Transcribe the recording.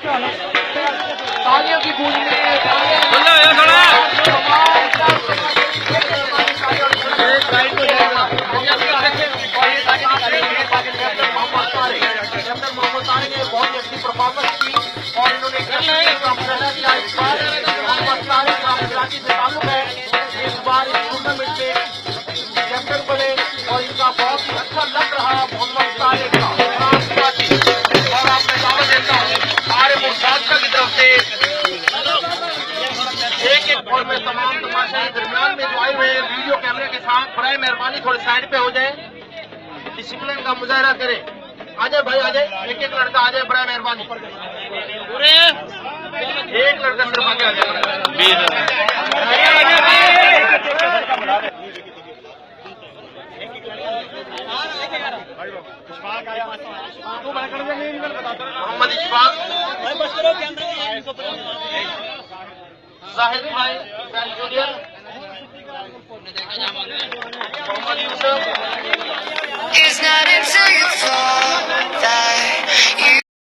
तालियों की गूंज में मोहम्मद तारिक ने बहुत अच्छी परफॉर्मेंस की और इन्होंने दिया। इस बार मोहम्मद तारिक कराची से ताल्लुक है, इस बार इस टूर्नामेंट में कैप्टन बने और इनका बहुत ही अच्छा लग रहा मोहम्मद तारिक का कराची। और आपने दावा देता हूँ सारे मुर्शाद की तरफ से एक और मैं तमाम तमाशे के दरमियान में जो आए हुए हैं वीडियो कैमरे के साथ बराए मेहरबानी थोड़े साइड पे हो जाए, डिसिप्लिन का मुजाहरा करें। आ जाए भाई, आ जाए, एक एक लड़का आ जाए, बड़ा मेहरबानी। एक लड़का सिर्फ आगे आ जाए। मोहम्मद इशफाक, जाहिद भाई जूनियर, मोहम्मद यूसुफ,